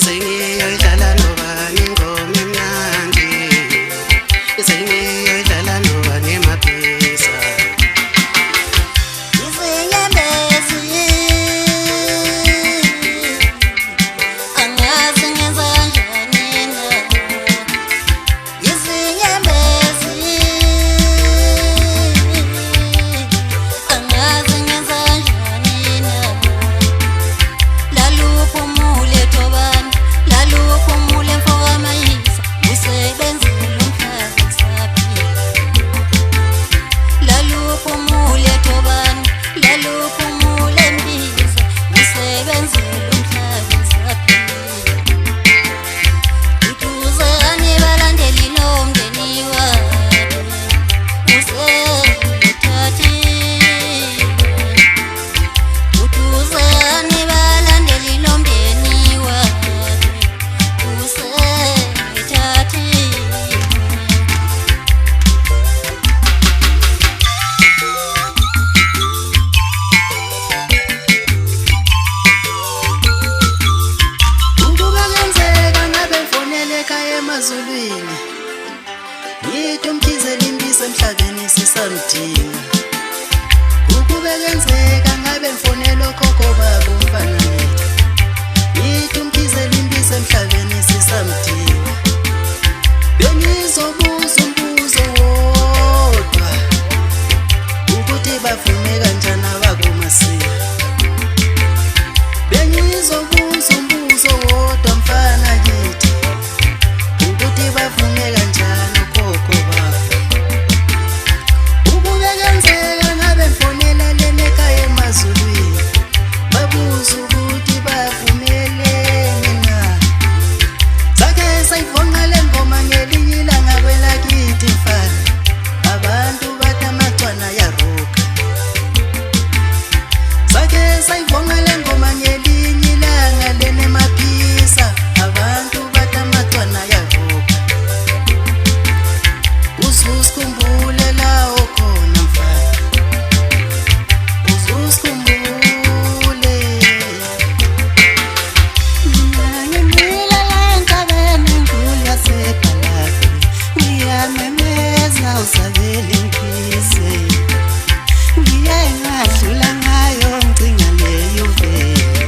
sengiyoyidlala nobani ingoma emnandi, sengiyoyidlala nobani emaphisa. Emazulwini yithi umkhize limbise emhlabeni sisamdinga. Ukube kenzeka ngabe mfonela okhokho babo umfana lethu, yithi umkhize limbise emhlabeni sisamdinga. Bengizobuza umbuzo wodwa ukuthi bavume kanjani abakumasiko. Bengizobuza umbuzo wodwa mfana kithi bavume kanjani okhokho babo. Ukube kenzeka ngabe mfonela lena ekhaya emazulwini, babuza ukuthi bavumelene na. Sakhe sayivonga le ngoma ngelinye ilanga kwelakithi mfana, abantu bathi amacwana ayaruka. Sakhe sayivonga le ngoma ngelinye ilanga lena emaphisa, abantu bathi amacwana ayaruka. Uzusikhumbule la ukhona mfana, uzusikhumbule. Mina ngimila la entabeni enkulu yaseBhalakwe, ngiyamemeza usabele inkize. Ngiye ngadlula ngayo ngicinga leyo vele,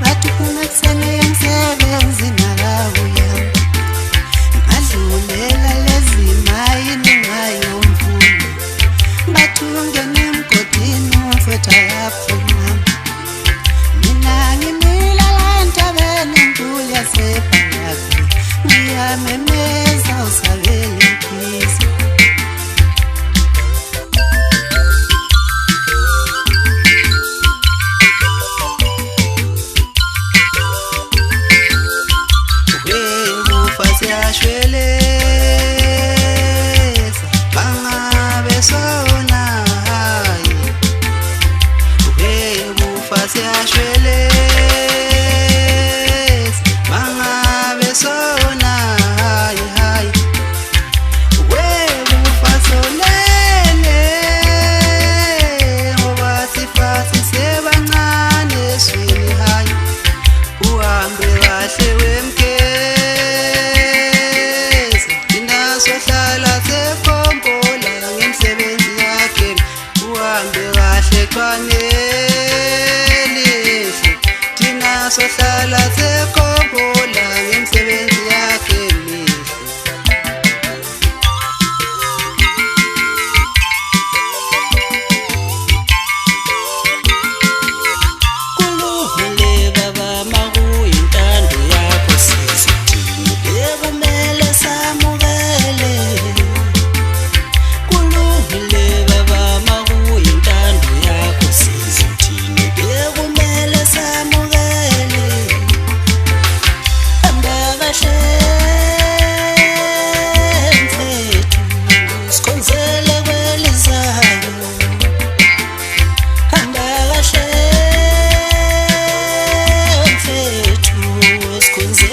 bathi kungakusene emsebenzini akabuya. Ngadlulela lezimayini ngayo mfundo, bathi ungene emgodini umfethu ayaphuma. Mina ngimila la entabeni enkulu yaseBhalakwe, ngiyamemeza usabele inkize. Siyashweleza bangabe sona hayi, ubufa siyashweleza bangabe sona hayi hayi, ubufa solele ngoba sifasi sebancane eswini hayi, uhambe kahle sohlala sekhombola ngemsebenzi yakhe, uhambe kahle kwanelihle. Thina sohlala sekhombola ngemsebenzi yakhe mihle. Kulungile baba makuyintando yakho sizithini, bekumele samukele. Kulungile baba makuyintando yakho sizithini, bekumele samukele. Hamba kahle mfethu, sikhonzele kwelizayo. Hamba kahle mfethu, sikhonzele